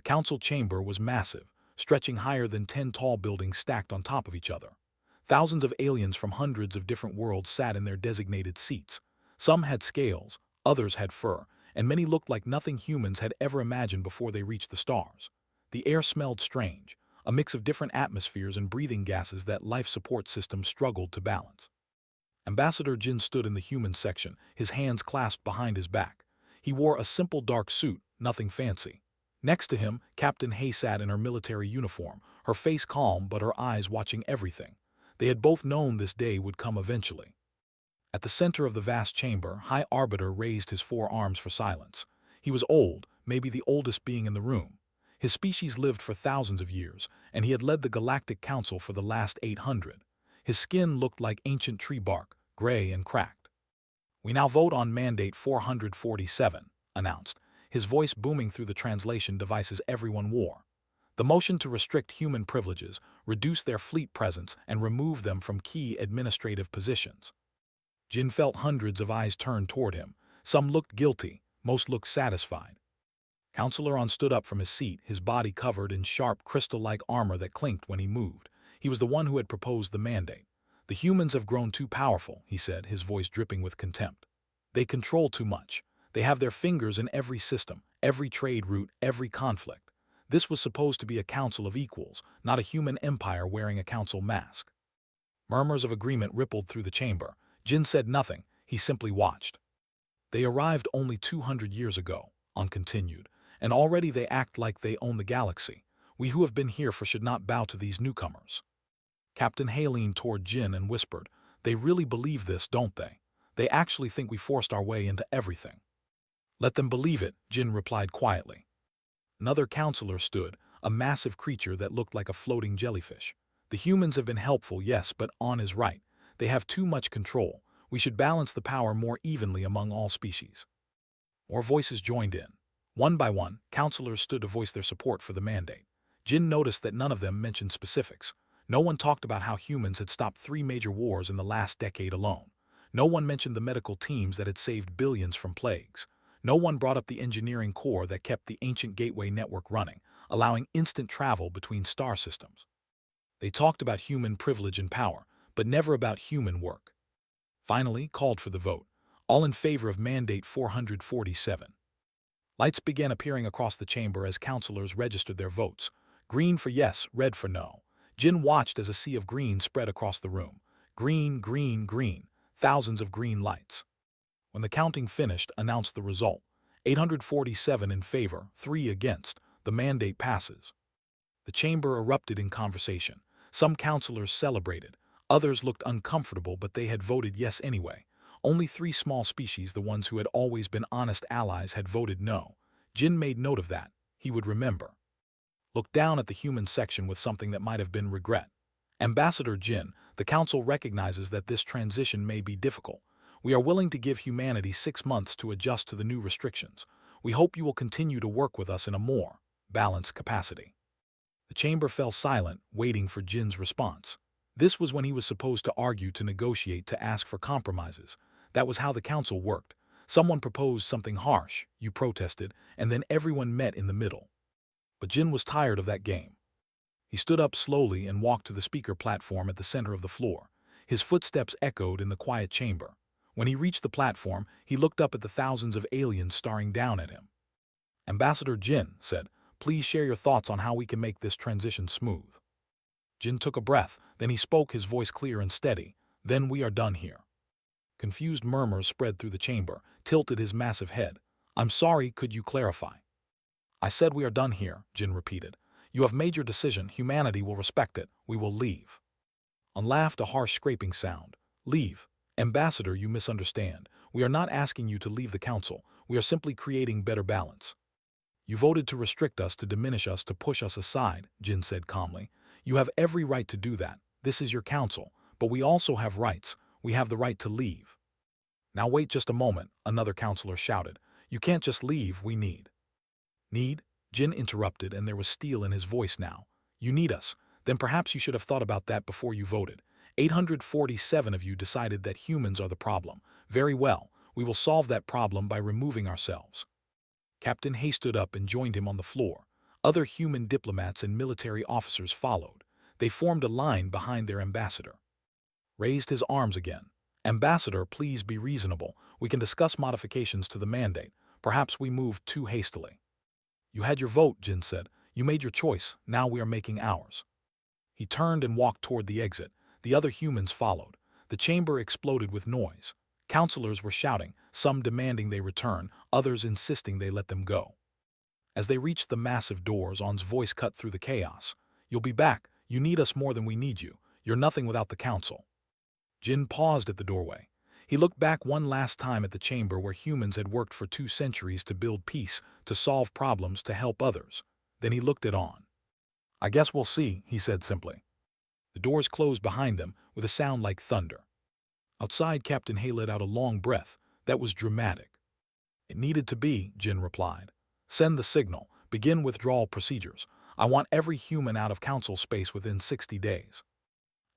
council chamber was massive, stretching higher than 10 tall buildings stacked on top of each other. Thousands of aliens from hundreds of different worlds sat in their designated seats. Some had scales, others had fur, and many looked like nothing humans had ever imagined before they reached the stars. The air smelled strange, a mix of different atmospheres and breathing gases that life support systems struggled to balance. Ambassador Jin stood in the human section, his hands clasped behind his back. He wore a simple dark suit, nothing fancy. Next to him, Captain Hay sat in her military uniform, her face calm but her eyes watching everything. They had both known this day would come eventually. At the center of the vast chamber, High Arbiter raised his four arms for silence. He was old, maybe the oldest being in the room. His species lived for thousands of years, and he had led the Galactic Council for the last 800. His skin looked like ancient tree bark, gray and cracked. "We now vote on Mandate 447, announced, his voice booming through the translation devices everyone wore. The motion to restrict human privileges, reduce their fleet presence, and remove them from key administrative positions. Jin felt hundreds of eyes turned toward him. Some looked guilty, most looked satisfied. Counselor On stood up from his seat, his body covered in sharp, crystal-like armor that clinked when he moved. He was the one who had proposed the mandate. "The humans have grown too powerful," he said, his voice dripping with contempt. "They control too much. They have their fingers in every system, every trade route, every conflict. This was supposed to be a council of equals, not a human empire wearing a council mask." Murmurs of agreement rippled through the chamber. Jin said nothing, he simply watched. "They arrived only 200 years ago," On continued, "and already they act like they own the galaxy. We who have been here for should not bow to these newcomers." Captain Hay leaned toward Jin and whispered, "They really believe this, don't they? They actually think we forced our way into everything." "Let them believe it," Jin replied quietly. Another counselor stood, a massive creature that looked like a floating jellyfish. "The humans have been helpful, yes, but On is right. They have too much control. We should balance the power more evenly among all species." More voices joined in. One by one, counselors stood to voice their support for the mandate. Jin noticed that none of them mentioned specifics. No one talked about how humans had stopped 3 major wars in the last decade alone. No one mentioned the medical teams that had saved billions from plagues. No one brought up the engineering core that kept the ancient gateway network running, allowing instant travel between star systems. They talked about human privilege and power, but never about human work. Finally, called for the vote. All in favor of Mandate 447. Lights began appearing across the chamber as counselors registered their votes. Green for yes, red for no. Jin watched as a sea of green spread across the room. Green, green, green. Thousands of green lights. When the counting finished, announced the result. 847 in favor, 3 against. The mandate passes. The chamber erupted in conversation. Some counselors celebrated. Others looked uncomfortable, but they had voted yes anyway. Only 3 small species, the ones who had always been honest allies, had voted no. Jin made note of that. He would remember. Looked down at the human section with something that might have been regret. "Ambassador Jin, the Council recognizes that this transition may be difficult. We are willing to give humanity 6 months to adjust to the new restrictions. We hope you will continue to work with us in a more balanced capacity." The chamber fell silent, waiting for Jin's response. This was when he was supposed to argue, to negotiate, to ask for compromises. That was how the council worked. Someone proposed something harsh, you protested, and then everyone met in the middle. But Jin was tired of that game. He stood up slowly and walked to the speaker platform at the center of the floor. His footsteps echoed in the quiet chamber. When he reached the platform, he looked up at the thousands of aliens staring down at him. "Ambassador Jin said, please share your thoughts on how we can make this transition smooth." Jin took a breath, then he spoke, his voice clear and steady. "Then we are done here." Confused murmurs spread through the chamber, tilted his massive head. "I'm sorry, could you clarify?" "I said we are done here," Jin repeated. "You have made your decision, humanity will respect it, we will leave." On laughed a harsh scraping sound. "Leave? Ambassador, you misunderstand. We are not asking you to leave the council, we are simply creating better balance." "You voted to restrict us, to diminish us, to push us aside," Jin said calmly. "You have every right to do that. This is your council, but we also have rights. We have the right to leave." "Now wait just a moment," another counselor shouted. "You can't just leave, we need." "Need?" Jin interrupted, and there was steel in his voice now. "You need us. Then perhaps you should have thought about that before you voted. 847 of you decided that humans are the problem. Very well, we will solve that problem by removing ourselves." Captain Hay stood up and joined him on the floor. Other human diplomats and military officers followed. They formed a line behind their ambassador. Raised his arms again. "Ambassador, please be reasonable. We can discuss modifications to the mandate. Perhaps we moved too hastily." "You had your vote," Jin said. "You made your choice. Now we are making ours." He turned and walked toward the exit. The other humans followed. The chamber exploded with noise. Counselors were shouting, some demanding they return, others insisting they let them go. As they reached the massive doors, On's voice cut through the chaos. "You'll be back. You need us more than we need you. You're nothing without the council." Jin paused at the doorway. He looked back one last time at the chamber where humans had worked for 2 centuries to build peace, to solve problems, to help others. Then he looked at On. "I guess we'll see," he said simply. The doors closed behind them with a sound like thunder. Outside, Captain Hay let out a long breath. That was dramatic. "It needed to be," Jin replied. "Send the signal. Begin withdrawal procedures. I want every human out of council space within 60 days.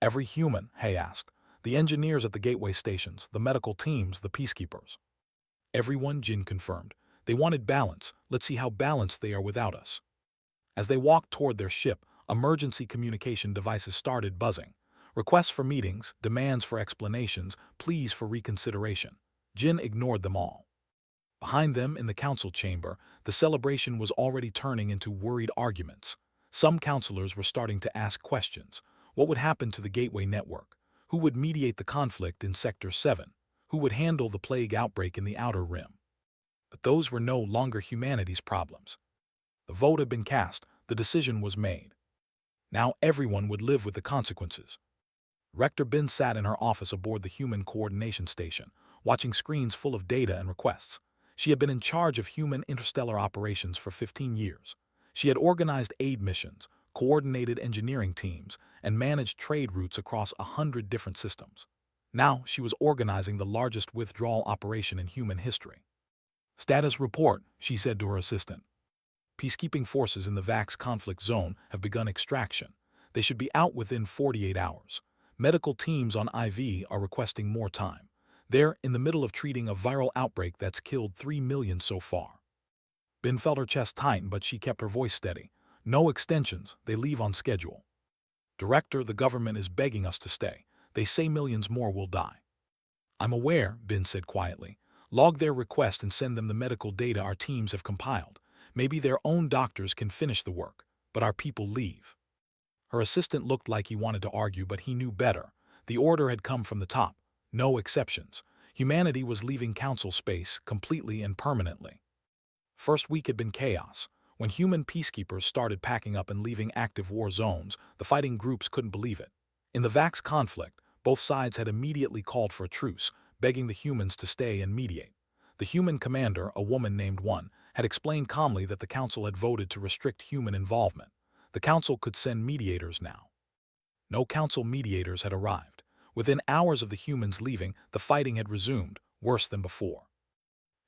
"Every human?" Hay asked. "The engineers at the gateway stations, the medical teams, the peacekeepers." "Everyone," Jin confirmed. "They wanted balance. Let's see how balanced they are without us." As they walked toward their ship, emergency communication devices started buzzing. Requests for meetings, demands for explanations, pleas for reconsideration. Jin ignored them all. Behind them, in the council chamber, the celebration was already turning into worried arguments. Some counselors were starting to ask questions. What would happen to the gateway network? Who would mediate the conflict in Sector 7? Who would handle the plague outbreak in the Outer Rim? But those were no longer humanity's problems. The vote had been cast, the decision was made. Now everyone would live with the consequences. Rector Bin sat in her office aboard the Human Coordination Station, watching screens full of data and requests. She had been in charge of human interstellar operations for 15 years. She had organized aid missions, coordinated engineering teams, and managed trade routes across 100 different systems. Now she was organizing the largest withdrawal operation in human history. "Status report," she said to her assistant. "Peacekeeping forces in the Vax conflict zone have begun extraction. They should be out within 48 hours. Medical teams on IV are requesting more time. They're in the middle of treating a viral outbreak that's killed 3 million so far." Bin felt her chest tighten, but she kept her voice steady. "No extensions. They leave on schedule." "Director, the government is begging us to stay. They say millions more will die." "I'm aware," Bin said quietly. "Log their request and send them the medical data our teams have compiled. Maybe their own doctors can finish the work, but our people leave." Her assistant looked like he wanted to argue, but he knew better. The order had come from the top. No exceptions. Humanity was leaving council space completely and permanently. First week had been chaos. When human peacekeepers started packing up and leaving active war zones, the fighting groups couldn't believe it. In the Vax conflict, both sides had immediately called for a truce, begging the humans to stay and mediate. The human commander, a woman named One, had explained calmly that the council had voted to restrict human involvement. The council could send mediators now. No council mediators had arrived. Within hours of the humans leaving, the fighting had resumed, worse than before.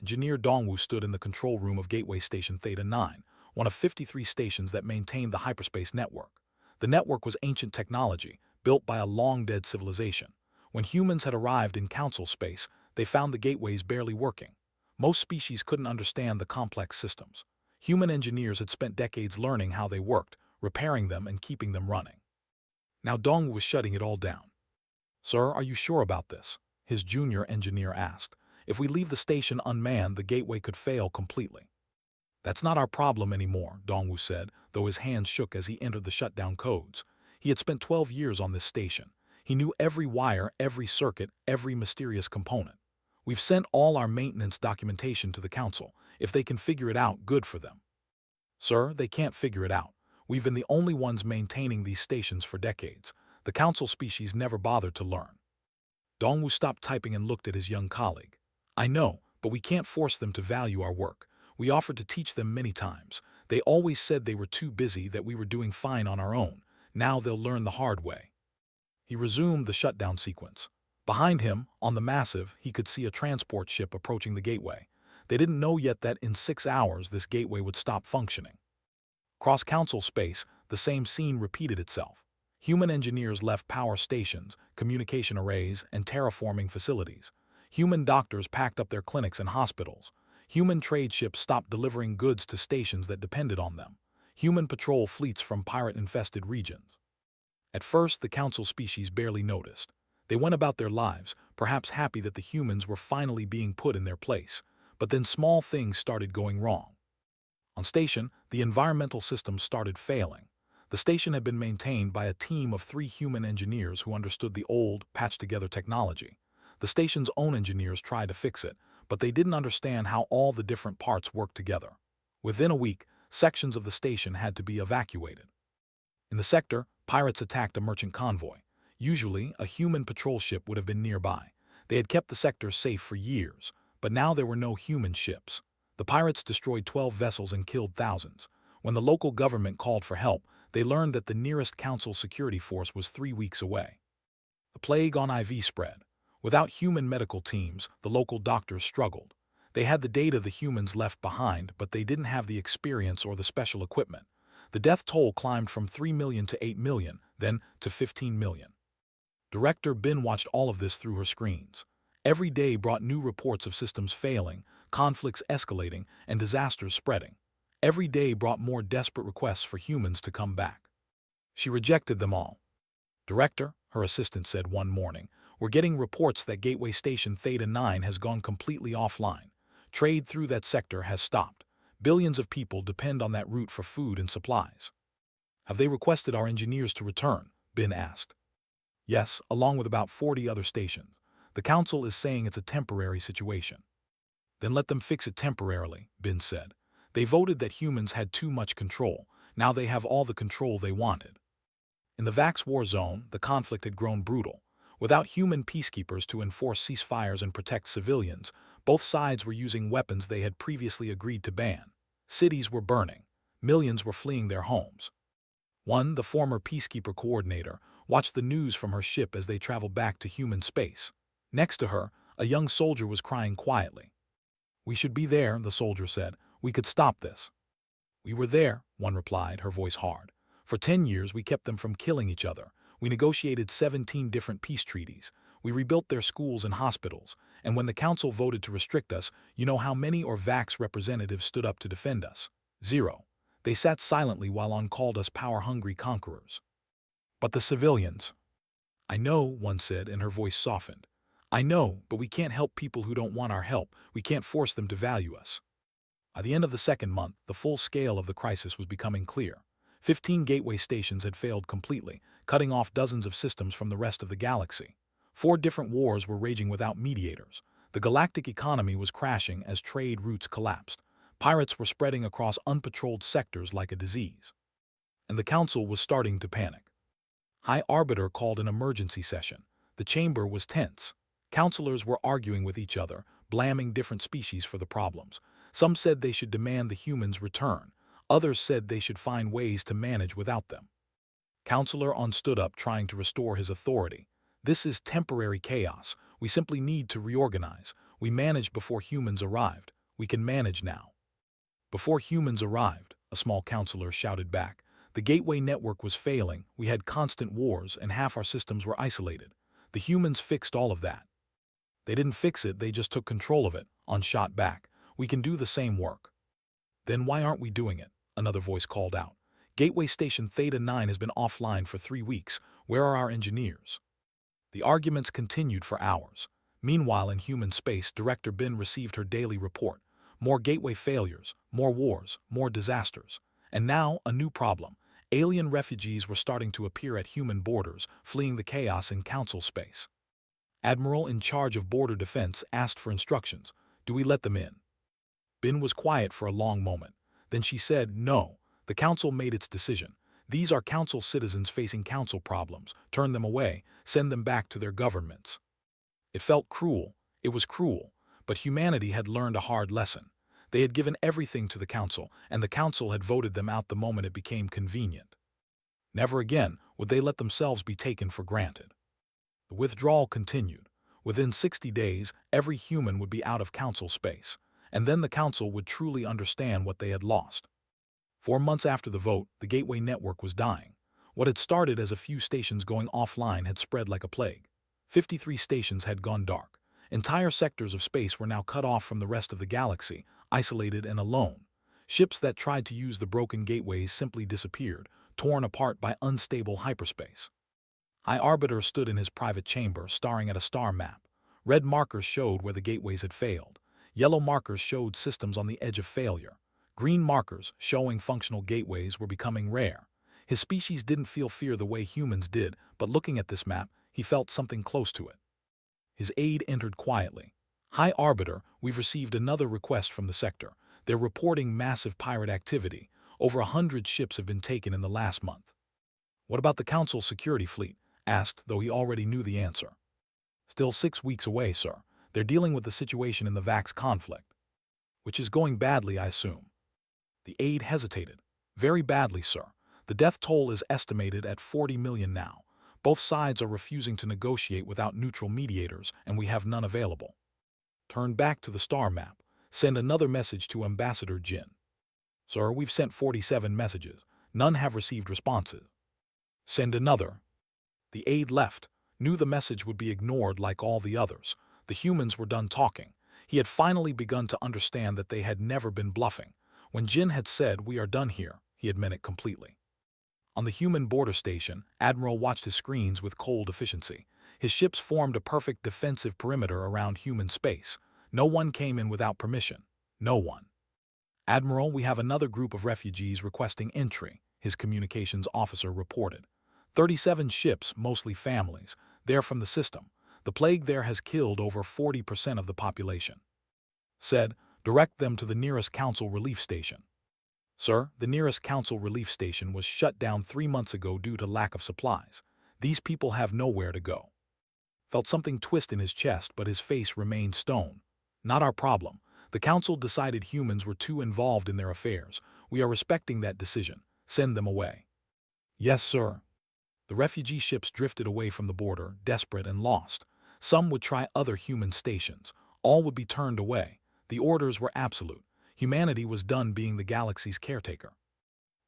Engineer Dongwu stood in the control room of Gateway Station Theta 9, one of 53 stations that maintained the hyperspace network. The network was ancient technology, built by a long-dead civilization. When humans had arrived in council space, they found the gateways barely working. Most species couldn't understand the complex systems. Human engineers had spent decades learning how they worked, repairing them and keeping them running. Now Dongwu was shutting it all down. "Sir, are you sure about this?" his junior engineer asked. "If we leave the station unmanned, the gateway could fail completely." "That's not our problem anymore," Dongwu said, though his hands shook as he entered the shutdown codes. He had spent 12 years on this station. He knew every wire, every circuit, every mysterious component. "We've sent all our maintenance documentation to the council. If they can figure it out, good for them." "Sir, they can't figure it out. We've been the only ones maintaining these stations for decades. The council species never bothered to learn." Dongwu stopped typing and looked at his young colleague. "I know, but we can't force them to value our work. We offered to teach them many times. They always said they were too busy, that we were doing fine on our own. Now they'll learn the hard way." He resumed the shutdown sequence. Behind him, on the massive, he could see a transport ship approaching the gateway. They didn't know yet that in 6 hours this gateway would stop functioning. Across council space, the same scene repeated itself. Human engineers left power stations, communication arrays, and terraforming facilities. Human doctors packed up their clinics and hospitals. Human trade ships stopped delivering goods to stations that depended on them. human patrol fleets from pirate-infested regions. At first, the council species barely noticed. They went about their lives, perhaps happy that the humans were finally being put in their place. But then small things started going wrong. On station, the environmental systems started failing. The station had been maintained by a team of 3 human engineers who understood the old, patched-together technology. The station's own engineers tried to fix it, but they didn't understand how all the different parts worked together. Within a week, sections of the station had to be evacuated. In the sector, pirates attacked a merchant convoy. Usually, a human patrol ship would have been nearby. They had kept the sector safe for years, but now there were no human ships. The pirates destroyed 12 vessels and killed thousands. When the local government called for help, they learned that the nearest council security force was 3 weeks away. The plague on IV spread. Without human medical teams, the local doctors struggled. They had the data the humans left behind, but they didn't have the experience or the special equipment. The death toll climbed from 3 million to 8 million, then to 15 million. Director Bin watched all of this through her screens. Every day brought new reports of systems failing, conflicts escalating, and disasters spreading. Every day brought more desperate requests for humans to come back. She rejected them all. Director, her assistant said one morning, we're getting reports that Gateway Station Theta 9 has gone completely offline. Trade through that sector has stopped. Billions of people depend on that route for food and supplies. Have they requested our engineers to return? Bin asked. Yes, along with about 40 other stations. The council is saying it's a temporary situation. Then let them fix it temporarily, Bin said. They voted that humans had too much control. Now they have all the control they wanted. In the Vax war zone, the conflict had grown brutal. Without human peacekeepers to enforce ceasefires and protect civilians, both sides were using weapons they had previously agreed to ban. Cities were burning. Millions were fleeing their homes. One, the former peacekeeper coordinator, watched the news from her ship as they traveled back to human space. Next to her, a young soldier was crying quietly. We should be there, the soldier said. We could stop this. We were there, one replied, her voice hard. For 10 years we kept them from killing each other. We negotiated 17 different peace treaties. We rebuilt their schools and hospitals. And when the council voted to restrict us, you know how many Vax representatives stood up to defend us? 0. They sat silently while on called us power-hungry conquerors. But the civilians. I know, one said, and her voice softened. I know, but we can't help people who don't want our help. We can't force them to value us. By the end of the second month, the full scale of the crisis was becoming clear. 15 gateway stations had failed completely, cutting off dozens of systems from the rest of the galaxy. 4 different wars were raging without mediators. The galactic economy was crashing as trade routes collapsed. Pirates were spreading across unpatrolled sectors like a disease. And the council was starting to panic. High Arbiter called an emergency session. The chamber was tense. Counselors were arguing with each other, blaming different species for the problems. Some said they should demand the humans return. Others said they should find ways to manage without them. Counselor On stood up, trying to restore his authority. This is temporary chaos. We simply need to reorganize. We managed before humans arrived. We can manage now. Before humans arrived, a small counselor shouted back. The gateway network was failing. We had constant wars, and half our systems were isolated. The humans fixed all of that. They didn't fix it, they just took control of it. On shot back. We can do the same work. Then why aren't we doing it? Another voice called out. Gateway Station Theta 9 has been offline for 3 weeks. Where are our engineers? The arguments continued for hours. Meanwhile, in human space, Director Bin received her daily report. More gateway failures, more wars, more disasters. And now, a new problem. Alien refugees were starting to appear at human borders, fleeing the chaos in council space. Admiral in charge of border defense asked for instructions. Do we let them in? Bin was quiet for a long moment. Then she said, no. The council made its decision. These are council citizens facing council problems. Turn them away. Send them back to their governments. It felt cruel. It was cruel. But humanity had learned a hard lesson. They had given everything to the council, and the council had voted them out the moment it became convenient. Never again would they let themselves be taken for granted. The withdrawal continued. Within 60 days, every human would be out of council space, and then the council would truly understand what they had lost. 4 months after the vote, the gateway network was dying. What had started as a few stations going offline had spread like a plague. 53 stations had gone dark. Entire sectors of space were now cut off from the rest of the galaxy, isolated and alone. Ships that tried to use the broken gateways simply disappeared, torn apart by unstable hyperspace. High Arbiter stood in his private chamber, staring at a star map. Red markers showed where the gateways had failed. Yellow markers showed systems on the edge of failure. Green markers, showing functional gateways, were becoming rare. His species didn't feel fear the way humans did, but looking at this map, he felt something close to it. His aide entered quietly. High Arbiter, we've received another request from the sector. They're reporting massive pirate activity. Over 100 ships have been taken in the last month. What about the Council's security fleet? Asked, though he already knew the answer. Still 6 weeks away, sir. They're dealing with the situation in the Vax conflict. Which is going badly, I assume. The aide hesitated. Very badly, sir. The death toll is estimated at 40 million now. Both sides are refusing to negotiate without neutral mediators, and we have none available. Turn back to the star map. Send another message to Ambassador Jin. Sir, we've sent 47 messages. None have received responses. Send another. The aide left, knew the message would be ignored like all the others. The humans were done talking. He had finally begun to understand that they had never been bluffing. When Jin had said, "We are done here," he had meant it completely. On the human border station, Admiral watched his screens with cold efficiency. His ships formed a perfect defensive perimeter around human space. No one came in without permission. No one. Admiral, we have another group of refugees requesting entry, his communications officer reported. 37 ships, mostly families. They're from the system. The plague there has killed over 40% of the population. Said, direct them to the nearest council relief station. Sir, the nearest council relief station was shut down 3 months ago due to lack of supplies. These people have nowhere to go. Felt something twist in his chest, but his face remained stone. Not our problem. The council decided humans were too involved in their affairs. We are respecting that decision. Send them away. Yes, sir. The refugee ships drifted away from the border, desperate and lost. Some would try other human stations. All would be turned away. The orders were absolute. Humanity was done being the galaxy's caretaker.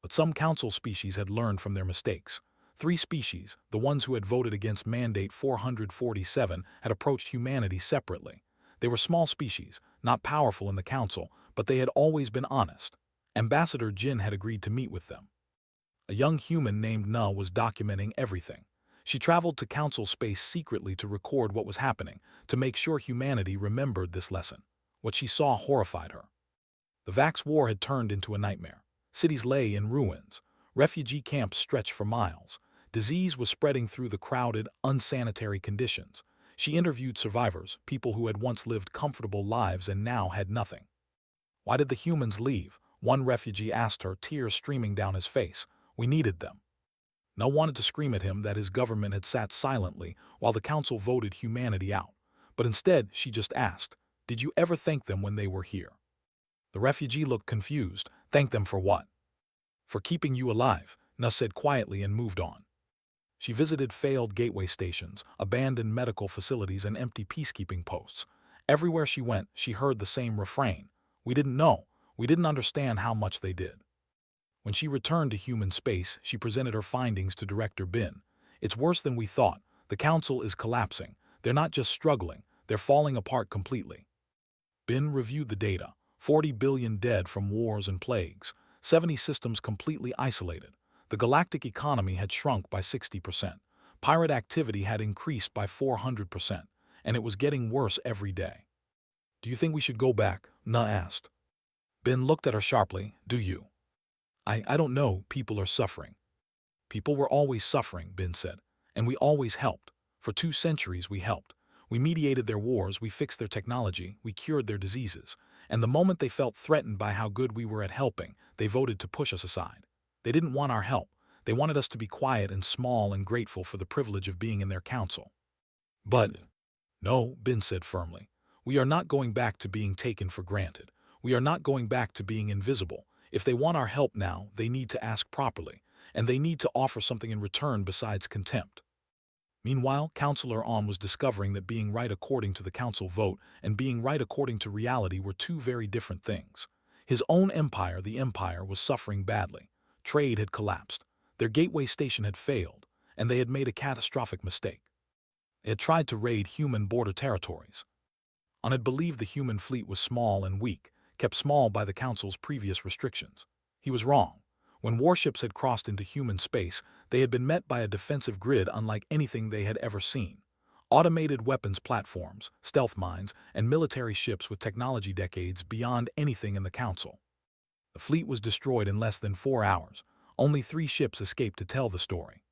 But some council species had learned from their mistakes. 3 species, the ones who had voted against Mandate 447, had approached humanity separately. They were small species, not powerful in the council, but they had always been honest. Ambassador Jin had agreed to meet with them. A young human named Na was documenting everything. She traveled to council space secretly to record what was happening, to make sure humanity remembered this lesson. What she saw horrified her. The Vax War had turned into a nightmare. Cities lay in ruins. Refugee camps stretched for miles. Disease was spreading through the crowded, unsanitary conditions. She interviewed survivors, people who had once lived comfortable lives and now had nothing. Why did the humans leave? One refugee asked her, tears streaming down his face. We needed them. No one wanted to scream at him that his government had sat silently while the council voted humanity out. But instead, she just asked, did you ever thank them when they were here? The refugee looked confused. Thank them for what? For keeping you alive, Na said quietly and moved on. She visited failed gateway stations, abandoned medical facilities, and empty peacekeeping posts. Everywhere she went, she heard the same refrain. We didn't know. We didn't understand how much they did. When she returned to human space, she presented her findings to Director Bin. It's worse than we thought. The council is collapsing. They're not just struggling, they're falling apart completely. Bin reviewed the data. 40 billion dead from wars and plagues. 70 systems completely isolated. The galactic economy had shrunk by 60%. Pirate activity had increased by 400%. And it was getting worse every day. Do you think we should go back? Na asked. Bin looked at her sharply. Do you? I don't know. People are suffering. People were always suffering, Bin said. And we always helped. For 2 centuries we helped. We mediated their wars, we fixed their technology, we cured their diseases. And the moment they felt threatened by how good we were at helping, they voted to push us aside. They didn't want our help. They wanted us to be quiet and small and grateful for the privilege of being in their council. But, no, Bin said firmly. We are not going back to being taken for granted. We are not going back to being invisible. If they want our help now, they need to ask properly, and they need to offer something in return besides contempt. Meanwhile, Counselor On was discovering that being right according to the council vote and being right according to reality were 2 very different things. His own empire, the Empire, was suffering badly. Trade had collapsed. Their gateway station had failed, and they had made a catastrophic mistake. They had tried to raid human border territories. On had believed the human fleet was small and weak, kept small by the Council's previous restrictions. He was wrong. When warships had crossed into human space, they had been met by a defensive grid unlike anything they had ever seen. Automated weapons platforms, stealth mines, and military ships with technology decades beyond anything in the Council. The fleet was destroyed in less than 4 hours. Only 3 ships escaped to tell the story.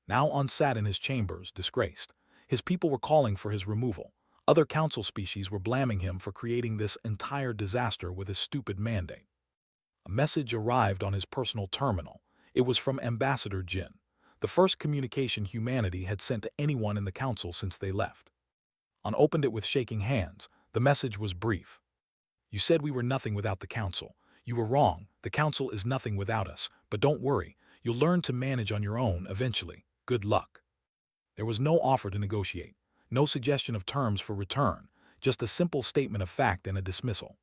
Now On sat in his chambers, disgraced. His people were calling for his removal. Other Council species were blaming him for creating this entire disaster with his stupid mandate. A message arrived on his personal terminal. It was from Ambassador Jin, the first communication humanity had sent to anyone in the Council since they left. On opened it with shaking hands. The message was brief. You said we were nothing without the Council. You were wrong. The Council is nothing without us. But don't worry. You'll learn to manage on your own eventually. Good luck. There was no offer to negotiate. No suggestion of terms for return. Just a simple statement of fact and a dismissal.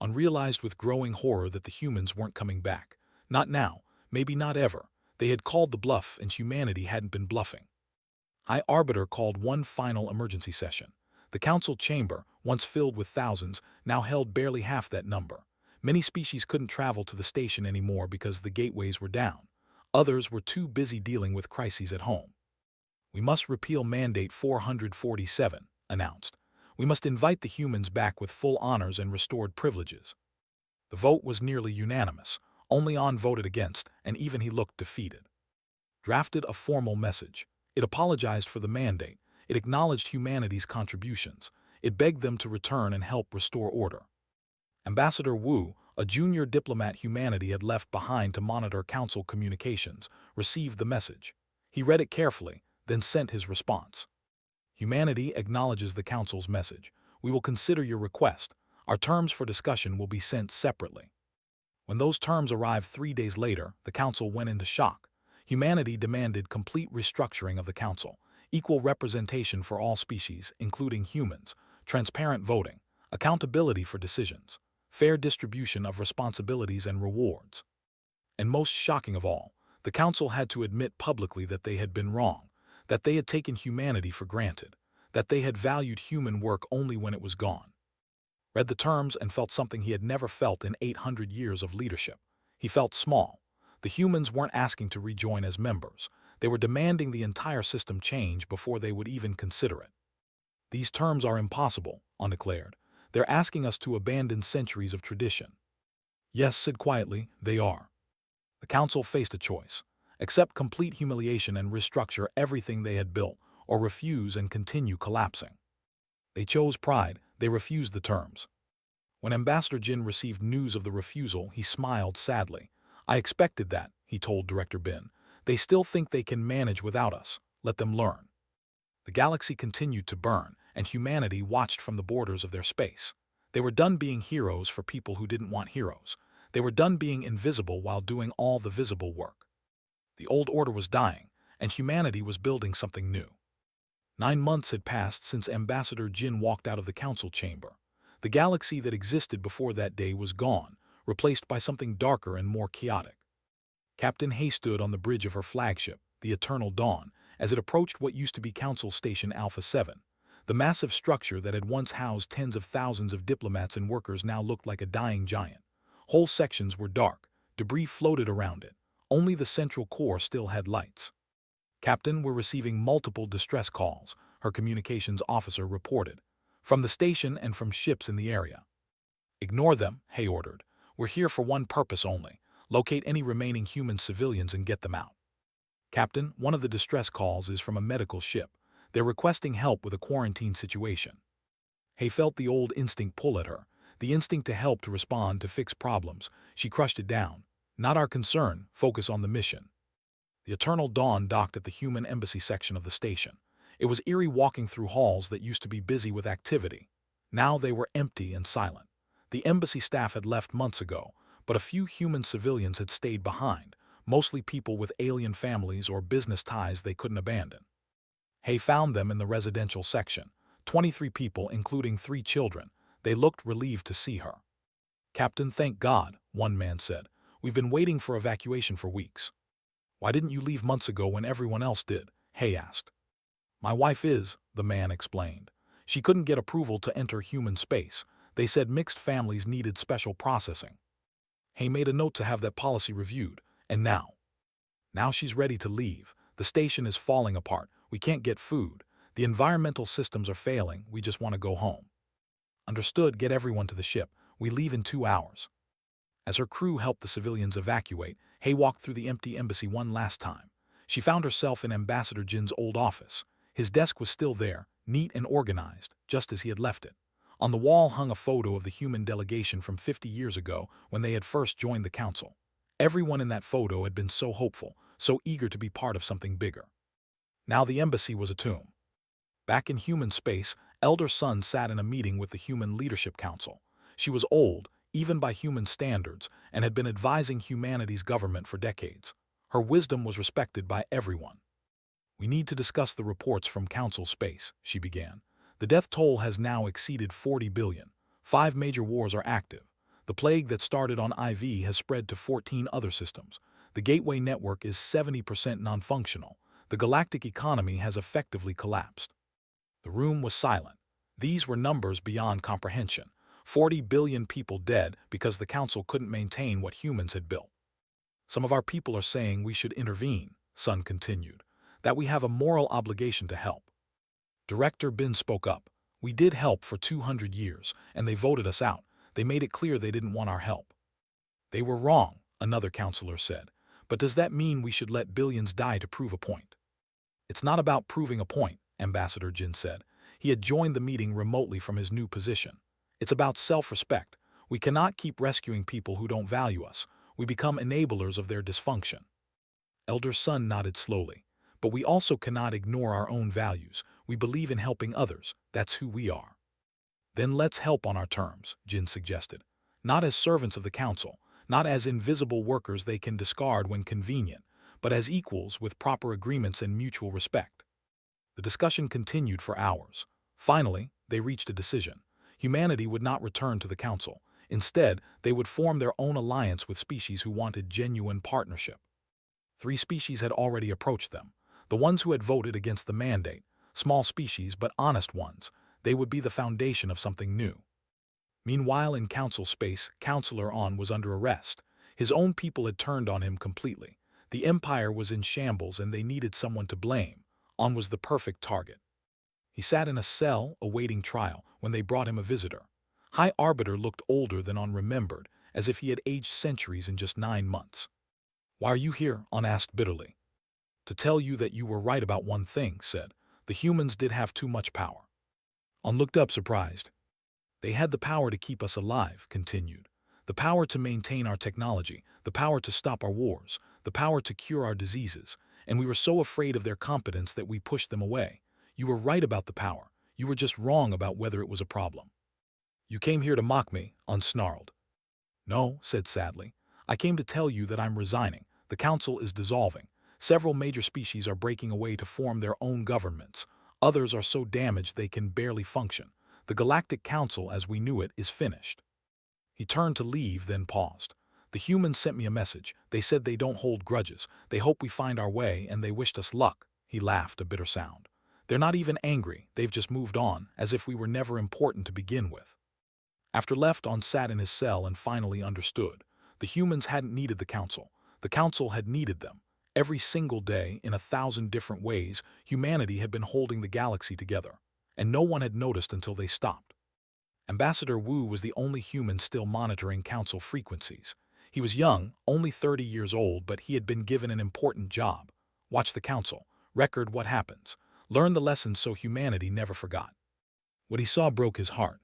On realized with growing horror that the humans weren't coming back. Not now. Maybe not ever. They had called the bluff and humanity hadn't been bluffing. High Arbiter called one final emergency session. The Council chamber, once filled with thousands, now held barely half that number. Many species couldn't travel to the station anymore because the gateways were down. Others were too busy dealing with crises at home. We must repeal Mandate 447, announced. We must invite the humans back with full honors and restored privileges. The vote was nearly unanimous. Only On voted against, and even he looked defeated. Drafted a formal message. It apologized for the mandate. It acknowledged humanity's contributions. It begged them to return and help restore order. Ambassador Wu, a junior diplomat humanity had left behind to monitor Council communications, received the message. He read it carefully, then sent his response. Humanity acknowledges the Council's message. We will consider your request. Our terms for discussion will be sent separately. When those terms arrived 3 days later, the Council went into shock. Humanity demanded complete restructuring of the Council, equal representation for all species, including humans, transparent voting, accountability for decisions, fair distribution of responsibilities and rewards. And most shocking of all, the Council had to admit publicly that they had been wrong, that they had taken humanity for granted, that they had valued human work only when it was gone. Read the terms and felt something he had never felt in 800 years of leadership. He felt small. The humans weren't asking to rejoin as members. They were demanding the entire system change before they would even consider it. These terms are impossible, On declared. They're asking us to abandon centuries of tradition. Yes, said quietly, they are. The Council faced a choice. Accept complete humiliation and restructure everything they had built, or refuse and continue collapsing. They chose pride. They refused the terms. When Ambassador Jin received news of the refusal, he smiled sadly. I expected that, he told Director Bin. They still think they can manage without us. Let them learn. The galaxy continued to burn, and humanity watched from the borders of their space. They were done being heroes for people who didn't want heroes. They were done being invisible while doing all the visible work. The old order was dying, and humanity was building something new. 9 months had passed since Ambassador Jin walked out of the Council chamber. The galaxy that existed before that day was gone, replaced by something darker and more chaotic. Captain Hay stood on the bridge of her flagship, the Eternal Dawn, as it approached what used to be Council Station Alpha 7. The massive structure that had once housed tens of thousands of diplomats and workers now looked like a dying giant. Whole sections were dark. Debris floated around it. Only the central core still had lights. Captain, we're receiving multiple distress calls, her communications officer reported, from the station and from ships in the area. Ignore them, Hay ordered. We're here for one purpose only. Locate any remaining human civilians and get them out. Captain, one of the distress calls is from a medical ship. They're requesting help with a quarantine situation. Hay felt the old instinct pull at her, the instinct to help, to respond, to fix problems. She crushed it down. Not our concern, focus on the mission. The Eternal Dawn docked at the human embassy section of the station. It was eerie walking through halls that used to be busy with activity. Now they were empty and silent. The embassy staff had left months ago, but a few human civilians had stayed behind, mostly people with alien families or business ties they couldn't abandon. Hay found them in the residential section, 23 people including 3 children. They looked relieved to see her. Captain, thank God, one man said. We've been waiting for evacuation for weeks. Why didn't you leave months ago when everyone else did? Hay asked. My wife is, the man explained. She couldn't get approval to enter human space. They said mixed families needed special processing. Hay made a note to have that policy reviewed, and now she's ready to leave. The station is falling apart. We can't get food. The environmental systems are failing. We just want to go home. Understood, get everyone to the ship. We leave in 2 hours. As her crew helped the civilians evacuate, Hay walked through the empty embassy one last time. She found herself in Ambassador Jin's old office. His desk was still there, neat and organized, just as he had left it. On the wall hung a photo of the human delegation from 50 years ago when they had first joined the council. Everyone in that photo had been so hopeful, so eager to be part of something bigger. Now the embassy was a tomb. Back in human space, Elder Sun sat in a meeting with the Human Leadership Council. She was old, even by human standards, and had been advising humanity's government for decades. Her wisdom was respected by everyone. We need to discuss the reports from Council Space, she began. The death toll has now exceeded 40 billion. 5 major wars are active. The plague that started on IV has spread to 14 other systems. The gateway network is 70% non-functional. The galactic economy has effectively collapsed. The room was silent. These were numbers beyond comprehension. 40 billion people dead because the council couldn't maintain what humans had built. Some of our people are saying we should intervene, Sun continued, that we have a moral obligation to help. Director Bin spoke up. We did help for 200 years, and they voted us out. They made it clear they didn't want our help. They were wrong, another counselor said. But does that mean we should let billions die to prove a point? It's not about proving a point, Ambassador Jin said. He had joined the meeting remotely from his new position. It's about self-respect. We cannot keep rescuing people who don't value us. We become enablers of their dysfunction. Elder Sun nodded slowly. But we also cannot ignore our own values. We believe in helping others. That's who we are. Then let's help on our terms, Jin suggested. Not as servants of the council, not as invisible workers they can discard when convenient, but as equals with proper agreements and mutual respect. The discussion continued for hours. Finally, they reached a decision. Humanity would not return to the council. Instead, they would form their own alliance with species who wanted genuine partnership. 3 species had already approached them. The ones who had voted against the mandate, small species but honest ones, they would be the foundation of something new. Meanwhile, in council space, Counselor On was under arrest. His own people had turned on him completely. The Empire was in shambles and they needed someone to blame. On was the perfect target. He sat in a cell awaiting trial when they brought him a visitor. High Arbiter looked older than On remembered, as if he had aged centuries in just 9 months. Why are you here? On asked bitterly. To tell you that you were right about one thing, said. The humans did have too much power. On looked up surprised. They had the power to keep us alive, continued. The power to maintain our technology, the power to stop our wars, the power to cure our diseases, and we were so afraid of their competence that we pushed them away. You were right about the power. You were just wrong about whether it was a problem. You came here to mock me, On snarled. No, said sadly. I came to tell you that I'm resigning. The council is dissolving. Several major species are breaking away to form their own governments. Others are so damaged they can barely function. The Galactic Council, as we knew it, is finished. He turned to leave, then paused. The humans sent me a message. They said they don't hold grudges. They hope we find our way, and they wished us luck. He laughed, a bitter sound. They're not even angry. They've just moved on, as if we were never important to begin with. After left, On sat in his cell and finally understood. The humans hadn't needed the council. The council had needed them. Every single day, in 1,000 different ways, humanity had been holding the galaxy together, and no one had noticed until they stopped. Ambassador Wu was the only human still monitoring council frequencies. He was young, only 30 years old, but he had been given an important job. Watch the council, record what happens, learn the lessons so humanity never forgot. What he saw broke his heart.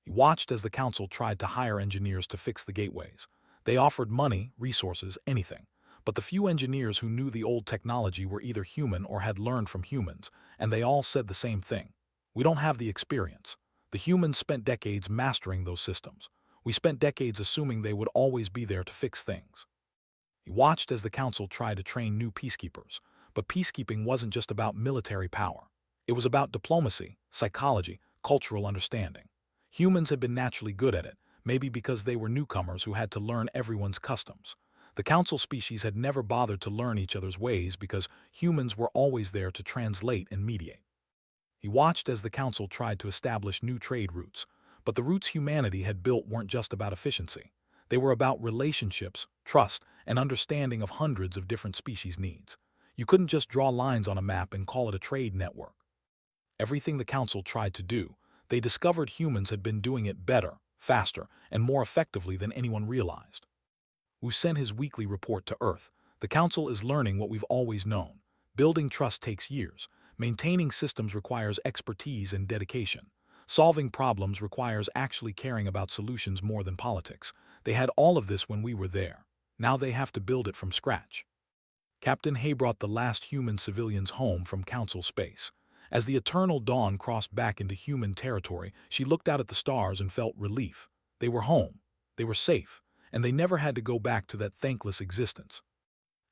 He watched as the council tried to hire engineers to fix the gateways. They offered money, resources, anything. But the few engineers who knew the old technology were either human or had learned from humans, and they all said the same thing. We don't have the experience. The humans spent decades mastering those systems. We spent decades assuming they would always be there to fix things. He watched as the council tried to train new peacekeepers. But peacekeeping wasn't just about military power. It was about diplomacy, psychology, cultural understanding. Humans had been naturally good at it, maybe because they were newcomers who had to learn everyone's customs. The council species had never bothered to learn each other's ways because humans were always there to translate and mediate. He watched as the council tried to establish new trade routes, But the roots humanity had built weren't just about efficiency. They were about relationships, trust, and understanding of hundreds of different species' needs. You couldn't just draw lines on a map and call it a trade network. Everything the Council tried to do, they discovered humans had been doing it better, faster, and more effectively than anyone realized. Wu sent his weekly report to Earth. The Council is learning what we've always known. Building trust takes years. Maintaining systems requires expertise and dedication. Solving problems requires actually caring about solutions more than politics. They had all of this when we were there. Now they have to build it from scratch. Captain Hay brought the last human civilians home from Council space. As the eternal dawn crossed back into human territory, she looked out at the stars and felt relief. They were home. They were safe. And they never had to go back to that thankless existence.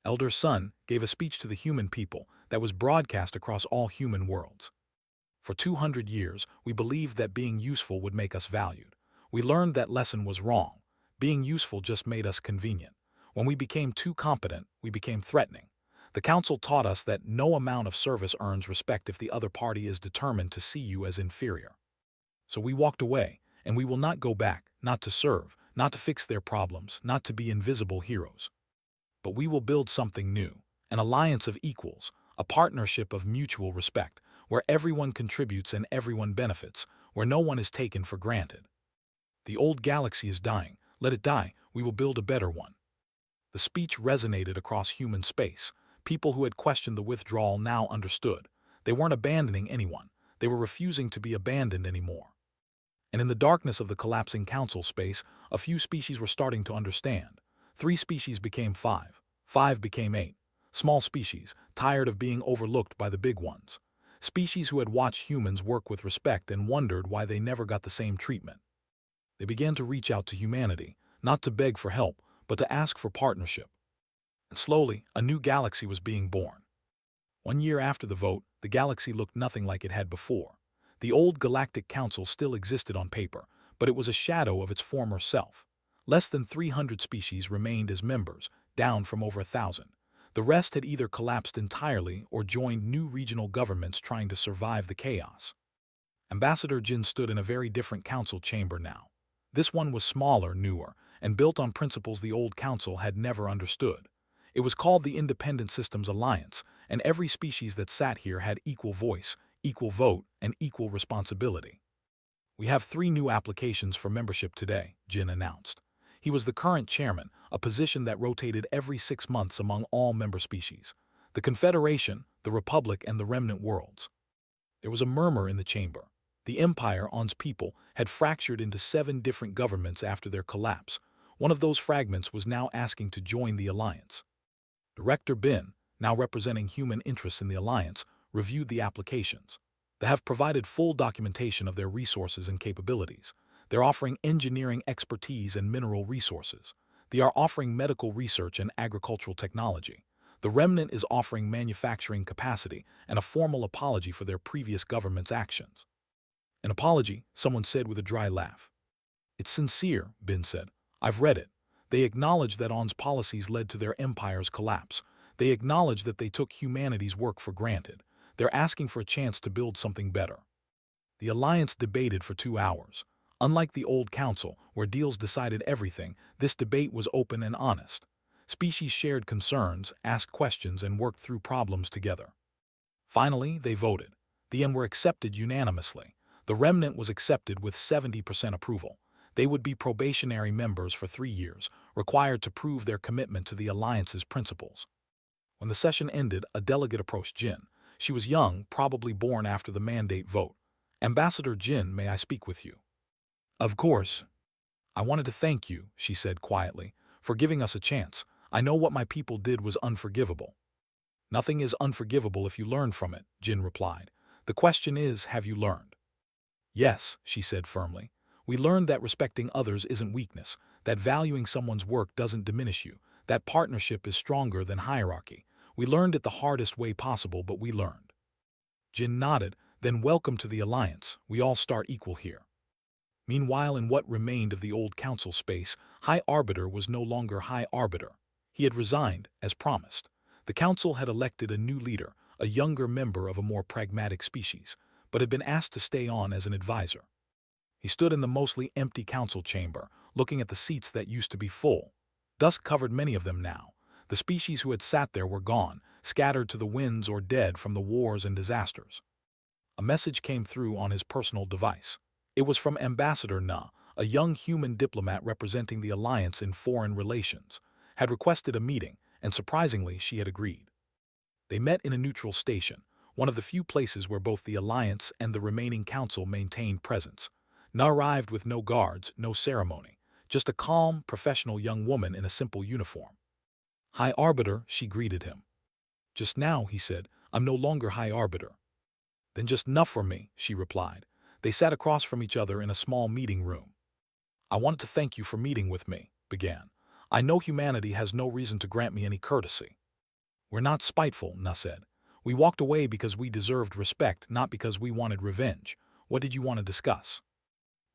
Elder Sun gave a speech to the human people that was broadcast across all human worlds. For 200 years, we believed that being useful would make us valued. We learned that lesson was wrong. Being useful just made us convenient. When we became too competent, we became threatening. The Council taught us that no amount of service earns respect if the other party is determined to see you as inferior. So we walked away, and we will not go back, not to serve, not to fix their problems, not to be invisible heroes. But we will build something new, an alliance of equals, a partnership of mutual respect, where everyone contributes and everyone benefits, where no one is taken for granted. The old galaxy is dying. Let it die. We will build a better one. The speech resonated across human space. People who had questioned the withdrawal now understood. They weren't abandoning anyone. They were refusing to be abandoned anymore. And in the darkness of the collapsing council space, a few species were starting to understand. 3 species became 5. 5 became 8. Small species, tired of being overlooked by the big ones. Species who had watched humans work with respect and wondered why they never got the same treatment. They began to reach out to humanity, not to beg for help, but to ask for partnership. And slowly, a new galaxy was being born. 1 year after the vote, the galaxy looked nothing like it had before. The old Galactic Council still existed on paper, but it was a shadow of its former self. Less than 300 species remained as members, down from over 1,000. The rest had either collapsed entirely or joined new regional governments trying to survive the chaos. Ambassador Jin stood in a very different council chamber now. This one was smaller, newer, and built on principles the old council had never understood. It was called the Independent Systems Alliance, and every species that sat here had equal voice, equal vote, and equal responsibility. We have 3 new applications for membership today, Jin announced. He was the current chairman, a position that rotated every 6 months among all member species. The Confederation, the Republic, and the Remnant Worlds. There was a murmur in the chamber. The Empire, On's people, had fractured into 7 different governments after their collapse. One of those fragments was now asking to join the alliance. Director Bin, now representing human interests in the alliance, reviewed the applications. They have provided full documentation of their resources and capabilities. They're offering engineering expertise and mineral resources. They are offering medical research and agricultural technology. The Remnant is offering manufacturing capacity and a formal apology for their previous government's actions. An apology, someone said with a dry laugh. It's sincere, Bin said. I've read it. They acknowledge that On's policies led to their empire's collapse. They acknowledge that they took humanity's work for granted. They're asking for a chance to build something better. The alliance debated for 2 hours. Unlike the old council, where deals decided everything, this debate was open and honest. Species shared concerns, asked questions, and worked through problems together. Finally, they voted. The M were accepted unanimously. The Remnant was accepted with 70% approval. They would be probationary members for 3 years, required to prove their commitment to the alliance's principles. When the session ended, a delegate approached Jin. She was young, probably born after the mandate vote. Ambassador Jin, may I speak with you? Of course. I wanted to thank you, she said quietly, for giving us a chance. I know what my people did was unforgivable. Nothing is unforgivable if you learn from it, Jin replied. The question is, have you learned? Yes, she said firmly. We learned that respecting others isn't weakness, that valuing someone's work doesn't diminish you, that partnership is stronger than hierarchy. We learned it the hardest way possible, but we learned. Jin nodded. Then welcome to the alliance. We all start equal here. Meanwhile, in what remained of the old council space, High Arbiter was no longer High Arbiter. He had resigned, as promised. The council had elected a new leader, a younger member of a more pragmatic species, but had been asked to stay on as an advisor. He stood in the mostly empty council chamber, looking at the seats that used to be full. Dust covered many of them now. The species who had sat there were gone, scattered to the winds or dead from the wars and disasters. A message came through on his personal device. It was from Ambassador Na, a young human diplomat representing the Alliance in foreign relations, had requested a meeting, and surprisingly she had agreed. They met in a neutral station, one of the few places where both the Alliance and the remaining Council maintained presence. Na arrived with no guards, no ceremony, just a calm, professional young woman in a simple uniform. High Arbiter, she greeted him. Just now, he said, I'm no longer High Arbiter. Then just enough for me, she replied. They sat across from each other in a small meeting room. I wanted to thank you for meeting with me, began. I know humanity has no reason to grant me any courtesy. We're not spiteful, Na said. We walked away because we deserved respect, not because we wanted revenge. What did you want to discuss?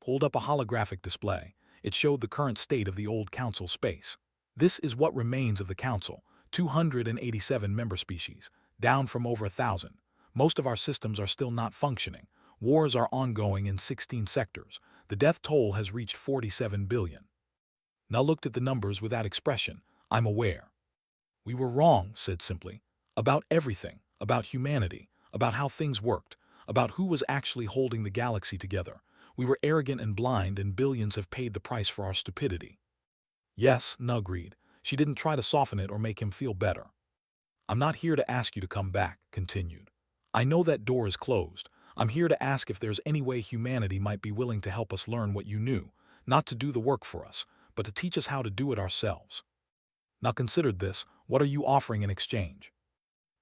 Pulled up a holographic display. It showed the current state of the old council space. This is what remains of the council, 287 member species, down from over 1,000. Most of our systems are still not functioning. Wars are ongoing in 16 sectors. The death toll has reached 47 billion. Na looked at the numbers without expression. I'm aware. We were wrong, said simply. About everything, about humanity, about how things worked, about who was actually holding the galaxy together. We were arrogant and blind, and billions have paid the price for our stupidity. Yes, Na agreed. She didn't try to soften it or make him feel better. I'm not here to ask you to come back, continued. I know that door is closed. I'm here to ask if there's any way humanity might be willing to help us learn what you knew, not to do the work for us, but to teach us how to do it ourselves. Now considered this, what are you offering in exchange?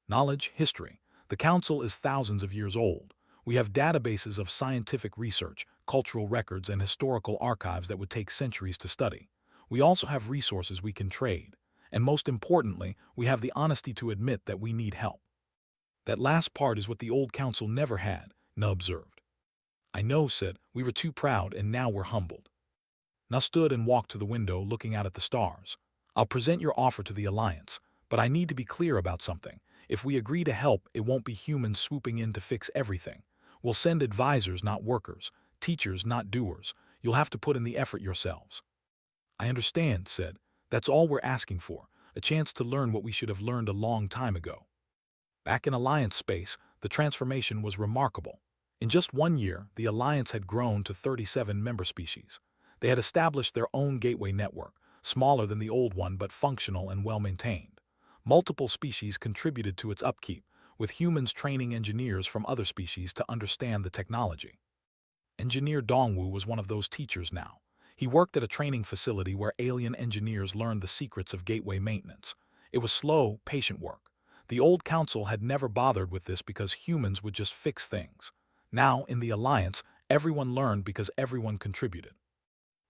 Knowledge, history. The Council is thousands of years old. We have databases of scientific research, cultural records, and historical archives that would take centuries to study. We also have resources we can trade. And most importantly, we have the honesty to admit that we need help. That last part is what the old council never had, Na observed. I know, said, we were too proud and now we're humbled. Na stood and walked to the window looking out at the stars. I'll present your offer to the Alliance, but I need to be clear about something. If we agree to help, it won't be humans swooping in to fix everything. We'll send advisors, not workers, teachers, not doers. You'll have to put in the effort yourselves. I understand, said. That's all we're asking for, a chance to learn what we should have learned a long time ago. Back in Alliance space, the transformation was remarkable. In just 1 year, the Alliance had grown to 37 member species. They had established their own gateway network, smaller than the old one but functional and well-maintained. Multiple species contributed to its upkeep, with humans training engineers from other species to understand the technology. Engineer Dongwu was one of those teachers now. He worked at a training facility where alien engineers learned the secrets of gateway maintenance. It was slow, patient work. The old council had never bothered with this because humans would just fix things. Now, in the Alliance, everyone learned because everyone contributed.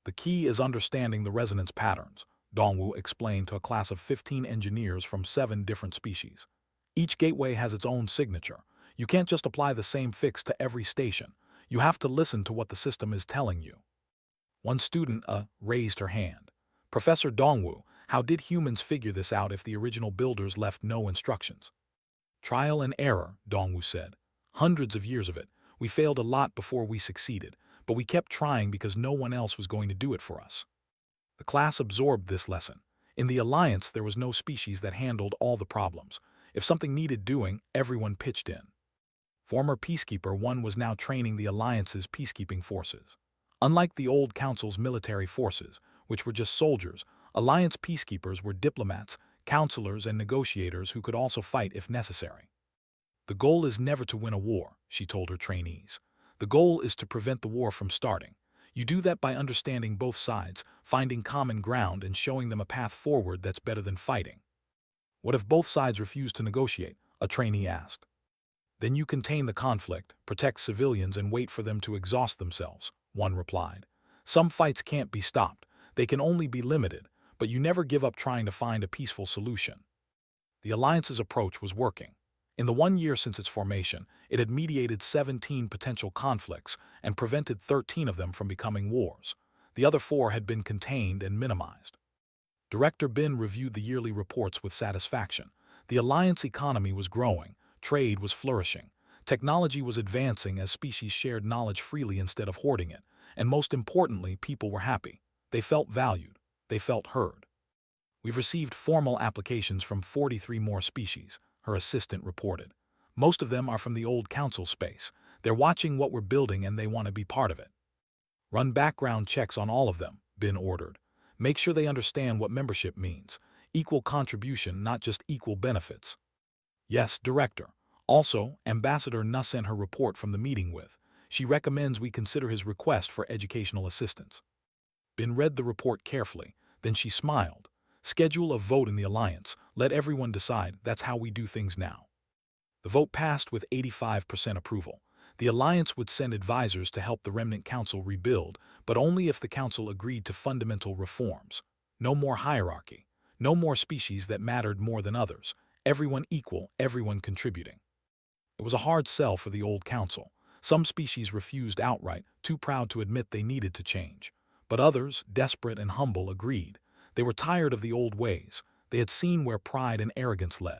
The key is understanding the resonance patterns, Dongwu explained to a class of 15 engineers from 7 different species. Each gateway has its own signature. You can't just apply the same fix to every station. You have to listen to what the system is telling you. One student, raised her hand. Professor Dongwu, how did humans figure this out if the original builders left no instructions? Trial and error, Dongwu said. Hundreds of years of it. We failed a lot before we succeeded, but we kept trying because no one else was going to do it for us. The class absorbed this lesson. In the Alliance, there was no species that handled all the problems. If something needed doing, everyone pitched in. Former Peacekeeper 1 was now training the Alliance's peacekeeping forces. Unlike the old Council's military forces, which were just soldiers, Alliance peacekeepers were diplomats, counselors, and negotiators who could also fight if necessary. The goal is never to win a war, she told her trainees. The goal is to prevent the war from starting. You do that by understanding both sides, finding common ground, and showing them a path forward that's better than fighting. What if both sides refuse to negotiate? A trainee asked. Then you contain the conflict, protect civilians, and wait for them to exhaust themselves, one replied. Some fights can't be stopped. They can only be limited, but you never give up trying to find a peaceful solution. The Alliance's approach was working. In the 1 year since its formation, it had mediated 17 potential conflicts and prevented 13 of them from becoming wars. The other 4 had been contained and minimized. Director Bin reviewed the yearly reports with satisfaction. The Alliance economy was growing, trade was flourishing, technology was advancing as species shared knowledge freely instead of hoarding it, And most importantly, people were happy. They felt valued. They felt heard. We've received formal applications from 43 more species, her assistant reported. Most of them are from the old council space. They're watching what we're building and they want to be part of it. Run background checks on all of them, Bin ordered. Make sure they understand what membership means. Equal contribution, not just equal benefits. Yes, Director. Also, Ambassador Nuss sent her report from the meeting with. She recommends we consider his request for educational assistance. Bin read the report carefully, then she smiled. Schedule a vote in the Alliance. Let everyone decide. That's how we do things now. The vote passed with 85% approval. The Alliance would send advisors to help the Remnant Council rebuild, but only if the Council agreed to fundamental reforms. No more hierarchy. No more species that mattered more than others. Everyone equal, everyone contributing. It was a hard sell for the old Council. Some species refused outright, too proud to admit they needed to change. But others, desperate and humble, agreed. They were tired of the old ways. They had seen where pride and arrogance led.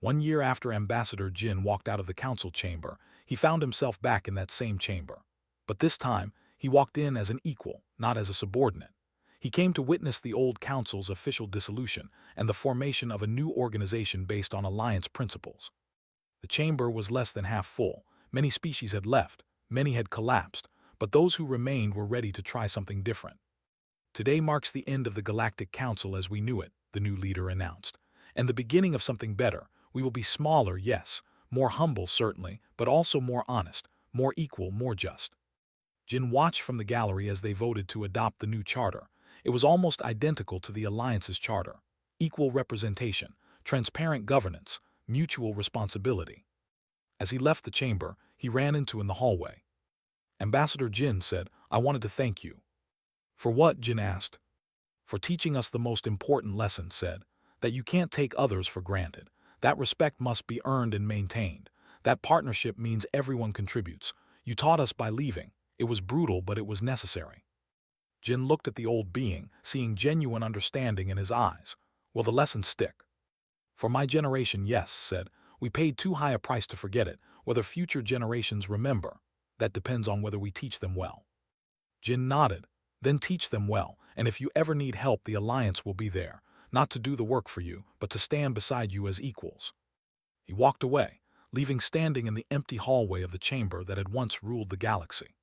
1 year after Ambassador Jin walked out of the council chamber, he found himself back in that same chamber. But this time, he walked in as an equal, not as a subordinate. He came to witness the old council's official dissolution and the formation of a new organization based on alliance principles. The chamber was less than half full. Many species had left, many had collapsed, but those who remained were ready to try something different. Today marks the end of the Galactic Council as we knew it, the new leader announced, and the beginning of something better. We will be smaller, yes, more humble certainly, but also more honest, more equal, more just. Jin watched from the gallery as they voted to adopt the new charter. It was almost identical to the Alliance's charter. Equal representation, transparent governance, mutual responsibility. As he left the chamber, he ran into in the hallway. Ambassador Jin said, "I wanted to thank you." "For what?" Jin asked. "For teaching us the most important lesson," said, "that you can't take others for granted. That respect must be earned and maintained. That partnership means everyone contributes. You taught us by leaving. It was brutal, but it was necessary." Jin looked at the old being, seeing genuine understanding in his eyes. "Will the lesson stick?" "For my generation, yes," said. "We paid too high a price to forget it. Whether future generations remember, that depends on whether we teach them well." Jin nodded. "Then teach them well, and if you ever need help, the Alliance will be there, not to do the work for you, but to stand beside you as equals." He walked away, leaving standing in the empty hallway of the chamber that had once ruled the galaxy.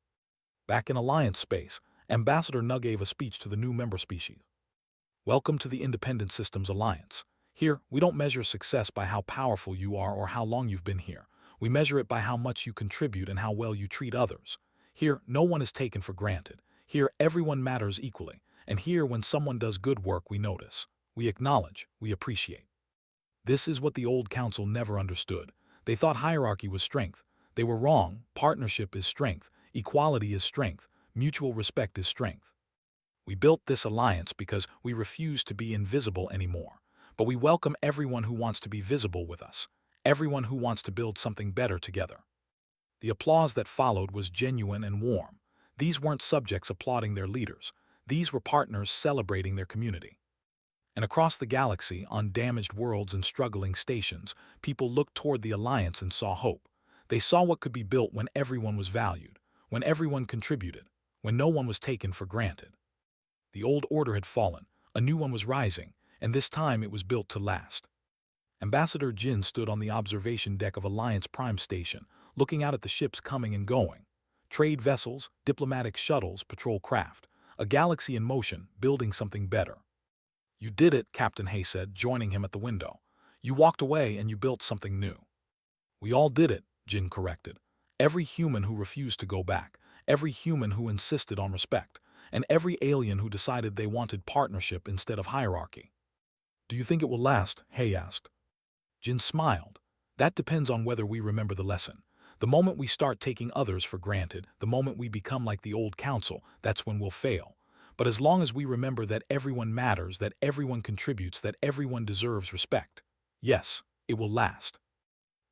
Back in Alliance space, Ambassador Nu gave a speech to the new member species. "Welcome to the Independent Systems Alliance. Here, we don't measure success by how powerful you are or how long you've been here. We measure it by how much you contribute and how well you treat others. Here, no one is taken for granted. Here, everyone matters equally. And here, when someone does good work, we notice. We acknowledge. We appreciate." This is what the old council never understood. They thought hierarchy was strength. They were wrong. Partnership is strength. Equality is strength. Mutual respect is strength. We built this alliance because we refuse to be invisible anymore. But we welcome everyone who wants to be visible with us. Everyone who wants to build something better together. The applause that followed was genuine and warm. These weren't subjects applauding their leaders. These were partners celebrating their community. And across the galaxy, on damaged worlds and struggling stations, people looked toward the Alliance and saw hope. They saw what could be built when everyone was valued, when everyone contributed, when no one was taken for granted. The old order had fallen, a new one was rising, and this time it was built to last. Ambassador Jin stood on the observation deck of Alliance Prime Station, looking out at the ships coming and going. Trade vessels, diplomatic shuttles, patrol craft. A galaxy in motion, building something better. "You did it," Captain Hay said, joining him at the window. "You walked away and you built something new." "We all did it," Jin corrected. "Every human who refused to go back, every human who insisted on respect, and every alien who decided they wanted partnership instead of hierarchy." "Do you think it will last?" Hay asked. Jin smiled. "That depends on whether we remember the lesson. The moment we start taking others for granted, the moment we become like the old council, that's when we'll fail. But as long as we remember that everyone matters, that everyone contributes, that everyone deserves respect, yes, it will last."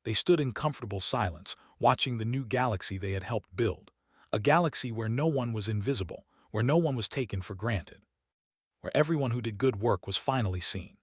They stood in comfortable silence, watching the new galaxy they had helped build. A galaxy where no one was invisible, where no one was taken for granted, where everyone who did good work was finally seen.